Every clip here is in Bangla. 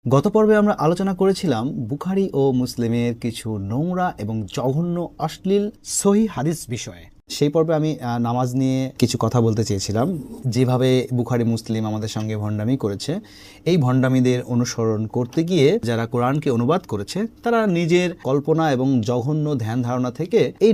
গত পর্বে আমরা আলোচনা করেছিলাম বুখারী ও মুসলিমের কিছু নোংরা এবং জঘন্য অশ্লীল সহিহ হাদিস বিষয়ে। সেই পর্বে আমি নামাজ নিয়ে কিছু কথা বলতে চেয়েছিলাম। যেভাবে বুখারী মুসলিম আমাদের সঙ্গে ভণ্ডামি করেছে, এই ভণ্ডামিদের অনুসরণ করতে গিয়ে যারা কোরআনকে অনুবাদ করেছে তারা নিজের কল্পনা এবং জঘন্য ধ্যান ধারণা থেকে এই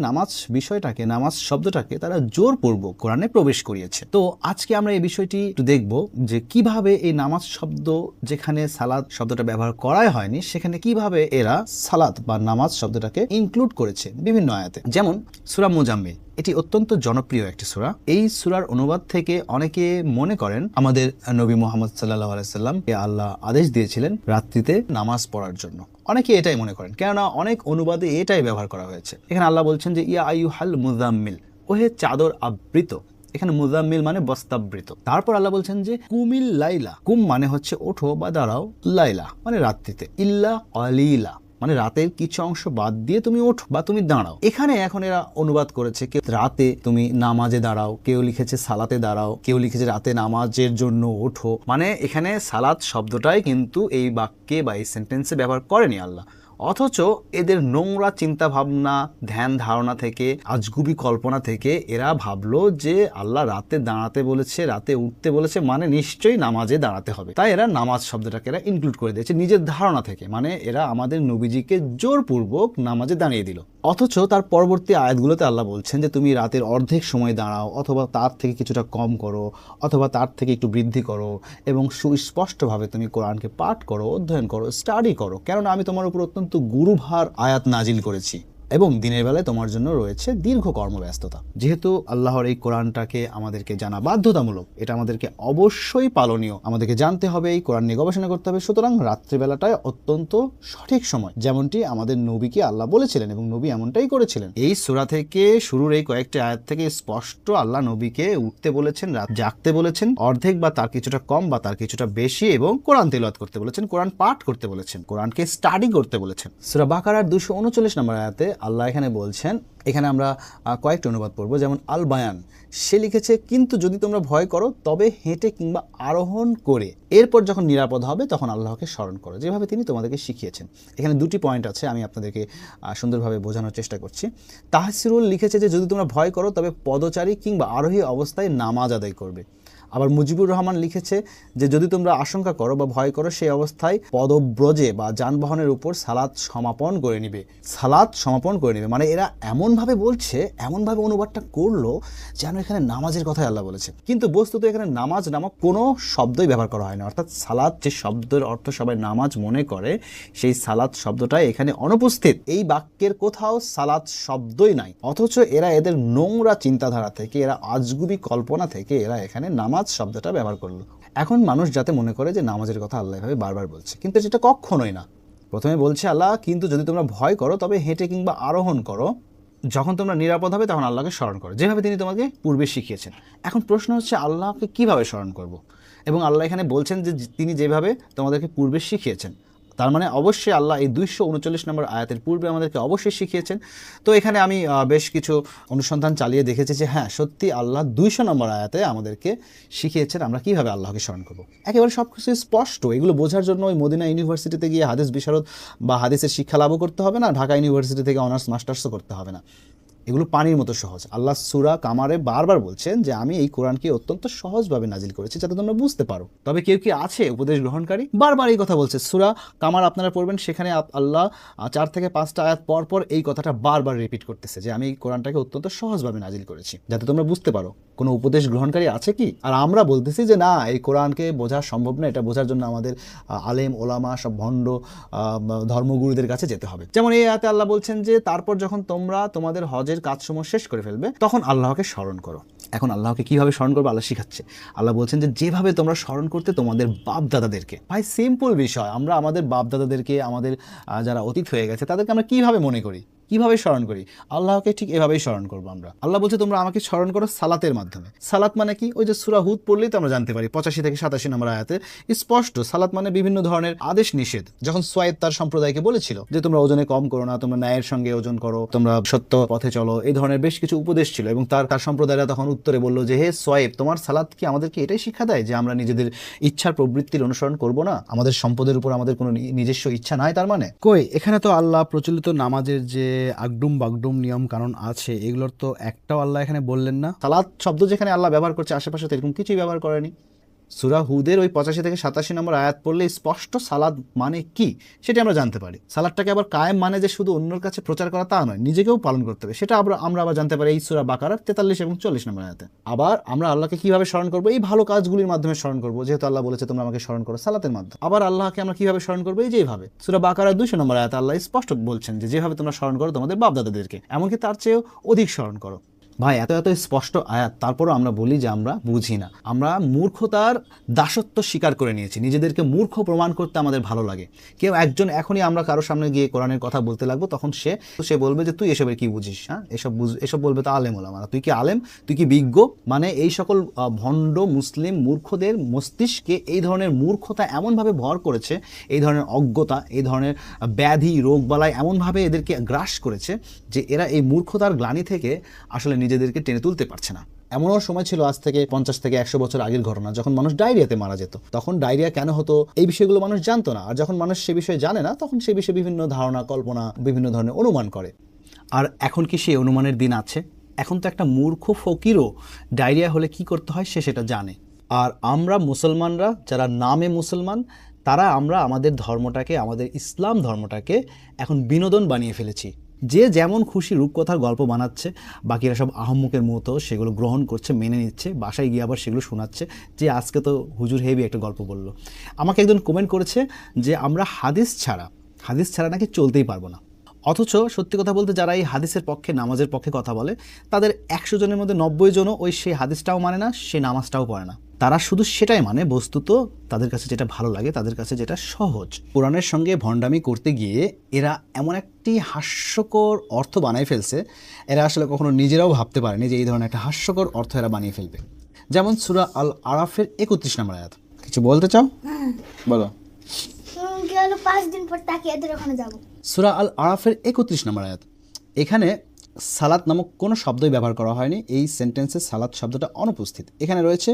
নামাজ বিষয়টাকে, নামাজ শব্দটাকে তারা জোরপূর্বক কোরআনে প্রবেশ করিয়েছে। তো আজকে আমরা এই বিষয়টি একটু দেখব যে কিভাবে এই নামাজ শব্দ, যেখানে সালাত শব্দটা ব্যবহার করাই হয়নি, সেখানে কিভাবে এরা সালাত বা নামাজ শব্দটাকে ইনক্লুড করেছে বিভিন্ন আয়াতে। যেমন সূরা মুজাম্মিল, এটি অত্যন্ত জনপ্রিয় একটি সূরা। এই সূরার অনুবাদ থেকে অনেকে মনে করেন আমাদের নবী মুহাম্মদ সাল্লাল্লাহু আলাইহি সাল্লামকে আল্লাহ আদেশ দিয়েছিলেন রাত্রিতে নামাজ পড়ার জন্য। অনেকে এটাই মনে করেন, কেননা অনেক অনুবাদে এটাই ব্যবহার করা হয়েছে। এখানে আল্লাহ বলছেন যে ইয়া আইয়ুহাল মুজাম্মিল, ওহে চাদর আবৃত। এখানে মুজাম্মিল মানে বস্তাবৃত। তারপর আল্লাহ বলছেন যে কুমিল লাইলা, কুম মানে হচ্ছে ওঠো বা দাঁড়াও, লাইলা মানে রাত্রিতে, ইল্লা কলিলা মানে রাতের কিছু অংশ বাদ দিয়ে তুমি ওঠো বা তুমি দাঁড়াও। এখানে এখন এরা অনুবাদ করেছে কেউ রাতে তুমি নামাজে দাঁড়াও, কেউ লিখেছে সালাতে দাঁড়াও, কেউ লিখেছে রাতে নামাজের জন্য ওঠো। মানে এখানে সালাত শব্দটাই কিন্তু এই বাক্যে বা এই সেন্টেন্সে ব্যবহার করেনি আল্লাহ। অথচ এদের নোংরা চিন্তা ভাবনা, ধ্যান ধারণা থেকে, আজগুবি কল্পনা থেকে এরা ভাবলো যে আল্লাহ রাতে দাঁড়াতে বলেছে, রাতে উঠতে বলেছে, মানে নিশ্চয়ই নামাজে দাঁড়াতে হবে। তাই এরা নামাজ শব্দটাকে এরা ইনক্লুড করে দিয়েছে নিজের ধারণা থেকে। মানে এরা আমাদের নবীজিকে জোরপূর্বক নামাজে দাঁড়িয়ে দিল। অথচ তার পরবর্তী আয়াতগুলোতে আল্লাহ বলছেন যে তুমি রাতের অর্ধেক সময় দাঁড়াও, অথবা তার থেকে কিছুটা কম করো, অথবা তার থেকে একটু বৃদ্ধি করো, এবং সুস্পষ্টভাবে তুমি কোরআনকে পাঠ করো, অধ্যয়ন করো, স্টাডি করো, কেননা আমি তোমার উপর অত্যন্ত গুরুভার আয়াত নাজিল করেছি এবং দিনের বেলায় তোমার জন্য রয়েছে দীর্ঘ কর্মব্যস্ততা। যেহেতু আল্লাহর এই কোরআনটাকে আমাদেরকে জানা বাধ্যতামূলক, এটা আমাদেরকে অবশ্যই পালনীয়, আমাদেরকে জানতে হবে, এই কোরআন নিয়ে গবেষণা করতে হবে। সুতরাং রাত্রিবেলাটায় অত্যন্ত সঠিক সময়, যেমনটি আমাদের নবীকে আল্লাহ বলেছিলেন এবং নবী এমনটাই করেছিলেন। এই সূরা থেকে শুরুর এই কয়েকটি আয়াত থেকে স্পষ্ট আল্লাহ নবীকে উঠতে বলেছেন, রাত জাগতে বলেছেন, অর্ধেক বা তার কিছুটা কম বা তার কিছুটা বেশি, এবং কোরআন তিলাওয়াত করতে বলেছেন, কোরআন পাঠ করতে বলেছেন, কোরআনকে স্টাডি করতে বলেছেন। সূরা বাকারার 239 নম্বর আয়াতে আল্লাহ এখানে বলছেন, এখানে আমরা কয়েকটি অনুবাদ পড়ব। যেমন আল বায়ান, সে লিখেছে কিন্তু যদি তোমরা ভয় করো তবে হেঁটে কিংবা আরোহণ করে, এরপর যখন নিরাপদ হবে তখন আল্লাহকে স্মরণ করো, যেভাবে তিনি তোমাদেরকে শিখিয়েছেন। এখানে দুটি পয়েন্ট আছে, আমি আপনাদেরকে সুন্দরভাবে বোঝানোর চেষ্টা করছি। তাহসিরুল লিখেছে যে যদি তোমরা ভয় করো তবে পদচারী কিংবা আরোহী অবস্থায় নামাজ আদায় করবে। আবার মুজিবুর রহমান লিখেছে যে যদি তোমরা আশঙ্কা করো বা ভয় করো সেই অবস্থায় পদব্রজে বা যানবাহনের উপর সালাত সমাপন করে নিবে, সালাত সমাপন করে নিবে। মানে এরা এমনভাবে বলছে, এমনভাবে অনুবাদটা করলো যেন এখানে নামাজের কথাই আল্লাহ বলেছে, কিন্তু বস্তুত এখানে নামাজ নামক কোনো শব্দই ব্যবহার করা হয় না। অর্থাৎ সালাত যে শব্দের অর্থ সবাই নামাজ মনে করে, সেই সালাত শব্দটাই এখানে অনুপস্থিত। এই বাক্যের কোথাও সালাত শব্দই নাই। অথচ এরা এদের নোংরা চিন্তাধারা থেকে, এরা আজগুবি কল্পনা থেকে এরা এখানে নামাজ শব্দটা ব্যবহার করলো। এখন মানুষ যাতে মনে করে যে নামাজের কথা আল্লাহ এভাবে বারবার বলছে, কিন্তু সেটা কখনোই না। প্রথমে বলছে আল্লাহ কিন্তু যদি তোমরা ভয় করো তবে হেঁটে কিংবা আরোহণ করো, যখন তোমরা নিরাপদ হবে তখন আল্লাহকে স্মরণ করো, যেভাবে তিনি তোমাকে পূর্বে শিখিয়েছেন। এখন প্রশ্ন হচ্ছে আল্লাহকে কিভাবে স্মরণ করব? এবং আল্লাহ এখানে বলছেন যে তিনি যেভাবে তোমাদেরকে পূর্বে শিখিয়েছেন, তার মানে অবশ্যই আল্লাহ এই 239 নম্বর আয়াতের পূর্বে আমাদেরকে অবশ্যই শিখিয়েছেন। তো এখানে আমি বেশ কিছু অনুসন্ধান চালিয়ে দেখেছি যে হ্যাঁ, সত্যি আল্লাহ 200 নম্বর আয়াতে আমাদেরকে শিখিয়েছেন আমরা কিভাবে আল্লাহকে স্মরণ করব। একেবারে সব কিছু স্পষ্ট। এগুলো বোঝার জন্য ওই মদিনা ইউনিভার্সিটিতে গিয়ে হাদিস বিশারদ বা হাদিসের শিক্ষা লাভও করতে হবে না, ঢাকা ইউনিভার্সিটি থেকে অনার্স মাস্টার্সও করতে হবে না। এগুলো পানির মতো সহজ। আল্লাহ সূরা কামারে বারবার বলছেন যে আমি এই কোরআনকে অত্যন্ত সহজভাবে নাজিল করেছি যাতে তোমরা বুঝতে পারো। তবে কেউ কি আছে উপদেশ গ্রহণকারী? বারবার এই কথা বলছে। সূরা কামার আপনারা পড়বেন, সেখানে আল্লাহ 4 থেকে 5টা আয়াত পর পর এই কথাটা বারবার রিপিট করতেছে যে আমি এই কোরআনটাকে অত্যন্ত সহজভাবে নাজিল করেছি যাতে তোমরা বুঝতে পারো। কোনো উপদেশ গ্রহণকারী আছে কি? আর আমরা বলতেছি যে না, এই কোরআনকে বোঝা সম্ভব না, এটা বোঝার জন্য আমাদের আলেম ওলামা সব ভণ্ড ধর্মগুরুদের কাছে যেতে হবে। যেমন এই আয়াতে আল্লাহ বলছেন যে তারপর যখন তোমরা তোমাদের হজের কাজসমূহ শেষ করে ফেলবে তখন আল্লাহকে স্মরণ করো। এখন আল্লাহকে কিভাবে স্মরণ করবে আল্লাহ শিখাচ্ছে। আল্লাহ বলছেন যে যেভাবে তোমরা স্মরণ করতে তোমাদের বাপ দাদাদেরকে। ভাই সিম্পল বিষয়, আমরা আমাদের বাপ দাদাদেরকে, আমাদের যারা অতীত হয়ে গেছে তাদেরকে আমরা কিভাবে মনে করি? কিভাবে স্মরণ করি? আল্লাহকে ঠিক এভাবেই স্মরণ করবো আমরা। আল্লাহ বলছে তোমরা আমাকে স্মরণ করো সালাতের মাধ্যমে। সালাত মানে কি? ওই যে সূরা হুদ পড়লেই তো আমরা জানতে পারি 85 থেকে 87 নম্বর আয়াতে স্পষ্ট সালাত মানে বিভিন্ন ধরনের আদেশ নিষেধ। যখন সোয়াইব তার সম্প্রদায়কে বলেছিল যে তোমরা ওজনে কম করো না, তোমরা ন্যায়ের সঙ্গে ওজন করো, তোমরা সত্য পথে চলো, এই ধরনের বেশ কিছু উপদেশ ছিল, এবং তার সম্প্রদায়রা তখন উত্তরে বললো যে হে সোয়াইব, তোমার সালাত কি আমাদেরকে এটাই শিক্ষা দেয় যে আমরা নিজেদের ইচ্ছার প্রবৃত্তির অনুসরণ করব না, আমাদের সম্পদের উপর আমাদের কোনো নিজস্ব ইচ্ছা নাই? তার মানে কই, এখানে তো আল্লাহ প্রচলিত নামাজের যে আগডুম বাগডুম নিয়ম কানুন আছে এগুলোর তো একটাও আল্লাহ এখানে বললেন না। সালাত শব্দ যেখানে আল্লাহ ব্যবহার করছে আশেপাশে তো এরকম কিছুই ব্যবহার করেনি। সূরা হুদের ওই 85 থেকে 87 নম্বর আয়াত পড়লে স্পষ্ট সালাদ মানে কি সেটা আমরা জানতে পারি। সালাদটাকে আবার কায়েম মানে যে শুধু অন্যের কাছে প্রচার করা তা নয়, নিজেকেও পালন করতে হবে, সেটা আমরা আবার জানতে পারি এই সূরা বাকারার 43 এবং 40 নম্বর আয়াতে। আবার আমরা আল্লাহকে কিভাবে স্মরণ করবো? এই ভালো কাজগুলির মাধ্যমে স্মরণ করবো, যেহেতু আল্লাহ বলেছে তোমরা আমাকে স্মরণ করো সালাতের মাধ্যমে। আবার আল্লাহকে আমরা কিভাবে স্মরণ করবো? এই যেভাবে সূরা বাকারার 200 নম্বর আয়াতে আল্লাহ স্পষ্ট বলছেন যে যেভাবে তোমরা স্মরণ করো তোমাদের বাপদাদাদেরকে, এমনকি তার চেয়েও অধিক স্মরণ করো। ভাই এত এত স্পষ্ট আয়াত, তারপরও আমরা বলি যে আমরা বুঝি না। আমরা মূর্খতার দাসত্ব স্বীকার করে নিয়েছি, নিজেদেরকে মূর্খ প্রমাণ করতে আমাদের ভালো লাগে। কেউ একজন এখনই আমরা কারোর সামনে গিয়ে কোরআনের কথা বলতে লাগবো, তখন সে বলবে যে তুই এসবের কি বুঝিস? হ্যাঁ, এসব বলবে তো আলেম ওলামারা, তুই কি আলেম, তুই কি বিজ্ঞ? মানে এই সকল ভণ্ড মুসলিম মূর্খদের মস্তিষ্কে এই ধরনের মূর্খতা এমনভাবে ভর করেছে, এই ধরনের অজ্ঞতা, এই ধরনের ব্যাধি রোগবালাই এমনভাবে এদেরকে গ্রাস করেছে যে এরা এই মূর্খতার গ্লানি থেকে আসলে নিজেদেরকে টেনে তুলতে পারছে না। এমনও সময় ছিল আজ থেকে 50 থেকে 100 বছর আগের ঘটনা, যখন মানুষ ডায়রিয়াতে মারা যেত। তখন ডায়রিয়া কেন হতো এই বিষয়গুলো মানুষ জানতো না, আর যখন মানুষ সে বিষয়ে জানে না তখন সে বিষয়ে বিভিন্ন ধারণা, কল্পনা, বিভিন্ন ধরনের অনুমান করে। আর এখন কি সেই অনুমানের দিন আছে? এখন তো একটা মূর্খ ফকিরও ডায়রিয়া হলে কি করতে হয় সেটা জানে। আর আমরা মুসলমানরা যারা নামে মুসলমান, তারা আমরা আমাদের ধর্মটাকে, আমাদের ইসলাম ধর্মটাকে এখন বিনোদন বানিয়ে ফেলেছি। যে যেমন খুশি রূপকথার গল্প বানাচ্ছে, বাকিরা সব আহম্মকের মতো সেগুলো গ্রহণ করছে, মেনে নিচ্ছে, বাসায় গিয়ে আবার সেগুলো শোনাচ্ছে যে আজকে তো হুজুর হেভি একটা গল্প বললো। আমাকে একজন কমেন্ট করেছে যে আমরা হাদিস ছাড়া নাকি চলতেই পারবো না। অথচ সত্যি কথা বলতে যারা এই হাদিসের পক্ষে, নামাজের পক্ষে কথা বলে, তাদের 100 জনের মধ্যে 90 জনও সেই হাদিসটাও মানে না, সেই নামাজটাও পড়ে না। তারা শুধু সেটাই মানে বস্তুত তাদের কাছে যেটা ভালো লাগে, তাদের কাছে যেটা সহজ। কোরআনের সঙ্গে ভণ্ডামি করতে গিয়ে এরা এমন একটি হাস্যকর অর্থ বানিয়ে ফেলছে, এরা আসলে কখনো নিজেরাও ভাবতে পারেনি যে এই ধরনের একটা হাস্যকর অর্থ এরা বানিয়ে ফেলবে। যেমন সূরা আল আরাফের 31 নম্বর আয়াত। কিছু বলতে চাও? বলো। সূরা আল আরাফের 31 নম্বর আয়াত। এখানে সালাত নামক কোনো শব্দই ব্যবহার করা হয়নি, এই সেন্টেন্সে সালাত শব্দটা অনুপস্থিত। এখানে রয়েছে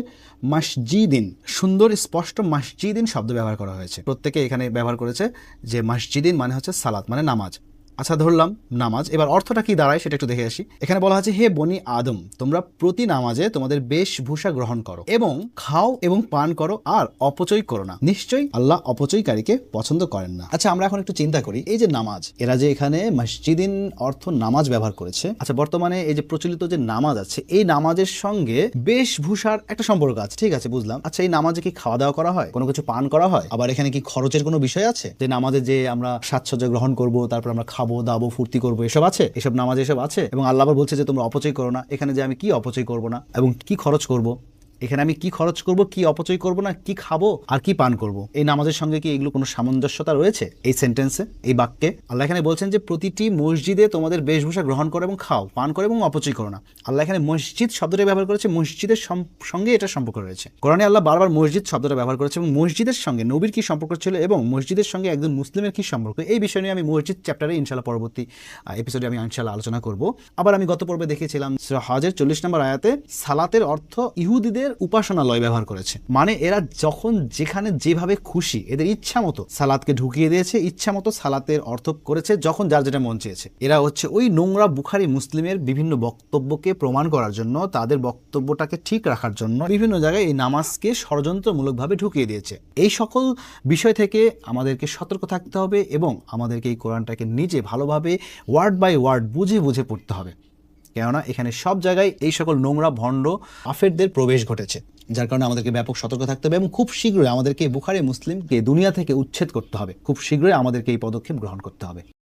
মসজিদিন, সুন্দর স্পষ্ট মসজিদিন শব্দ ব্যবহার করা হয়েছে। প্রত্যেকে এখানে ব্যবহার করেছে যে মসজিদিন মানে হচ্ছে সালাত, মানে নামাজ। আচ্ছা, ধরলাম নামাজ, এবার অর্থটা কি দাঁড়ায় সেটা একটু দেখে আসি। এখানে বলা হচ্ছে হে বনি আদম, তোমরা প্রতি নামাজে তোমাদের বেশভূষা গ্রহণ করো এবং খাও এবং পান করো, আর অপচয় করো না, নিশ্চয়ই আল্লাহ অপচয়কারীকে পছন্দ করেন না। আচ্ছা, আমরা এখন একটু চিন্তা করি, এই যে নামাজ, এরা যে এখানে মসজিদিন অর্থ নামাজ ব্যবহার করেছে। আচ্ছা, বর্তমানে এই যে প্রচলিত যে নামাজ আছে, এই নামাজের সঙ্গে বেশভূষার একটা সম্পর্ক আছে, ঠিক আছে, বুঝলাম। আচ্ছা, এই নামাজে কি খাওয়া দাওয়া করা হয়, কোনো কিছু পান করা হয়? আবার এখানে কি খরচের কোনো বিষয় আছে যে নামাজে যে আমরা সাজসজ্জা গ্রহণ করবো, তারপর আমরা খাবো দাবো ফুর্তি করবো, এসব আছে? এসব নামাজ এসব আছে। এবং আল্লাহ আবার বলছে যে তোমরা অপচয় করো না। এখানে যে আমি কি অপচয় করবো না এবং কি খরচ করব, এখানে আমি কি খরচ করব, কি অপচয় করব না, কি খাবো আর কি পান করব, এই নামাজের সঙ্গে কি এগুলো কোনো সামঞ্জস্যতা রয়েছে এই সেন্টেন্সে, এই বাক্যে? আল্লাহ এখানে বলছেন যে প্রতিটি মসজিদে তোমাদের বেশভূষা গ্রহণ করো এবং খাও, পান করো এবং অপচয় করো না। আল্লাহ এখানে মসজিদ শব্দটা ব্যবহার করেছে, মসজিদের সঙ্গে এটা সম্পর্ক রয়েছে। কোরআনে আল্লাহ বারবার মসজিদ শব্দটা ব্যবহার করেছে, এবং মসজিদের সঙ্গে নবীর কি সম্পর্ক ছিল এবং মসজিদের সঙ্গে একজন মুসলিমের কি সম্পর্ক, এই বিষয় নিয়ে আমি মসজিদ চ্যাপ্টারে ইনশাআল্লাহ পরবর্তী এপিসোডে আমি ইনশাআল্লাহ আলোচনা করব। আবার আমি গত পর্বে দেখেছিলাম সূরা হজের 40 নম্বর আয়াতে সালাতের অর্থ ইহুদিদের উপাসনালয় ব্যবহার করেছে। মানে এরা যখন যেখানে যেভাবে খুশি এদের ইচ্ছা মতো সালাতকে ঢুকিয়ে দিয়েছে, ইচ্ছা মতো সালাতের অর্থ করেছে যখন যার যেটা মন চেয়েছে। এরা হচ্ছে ওই নোংরা বুখারী মুসলিমের বিভিন্ন বক্তব্যকে প্রমাণ করার জন্য, তাদের বক্তব্যটাকে ঠিক রাখার জন্য বিভিন্ন জায়গায় এই নামাজকে ষড়যন্ত্রমূলকভাবে ঢুকিয়ে দিয়েছে। এই সকল বিষয় থেকে আমাদেরকে সতর্ক থাকতে হবে এবং আমাদেরকে এই কোরআনটাকে নিজে ভালোভাবে ওয়ার্ড বাই ওয়ার্ড বুঝে বুঝে পড়তে হবে, কেননা এখানে সব জায়গায় এই সকল নোংরা ভণ্ড কাফেরদের প্রবেশ ঘটেছে, যার কারণে আমাদেরকে ব্যাপক সতর্ক থাকতে হবে এবং খুব শীঘ্রই আমাদেরকে বুখারী মুসলিমকে দুনিয়া থেকে উচ্ছেদ করতে হবে। খুব শীঘ্রই আমাদেরকে এই পদক্ষেপ গ্রহণ করতে হবে।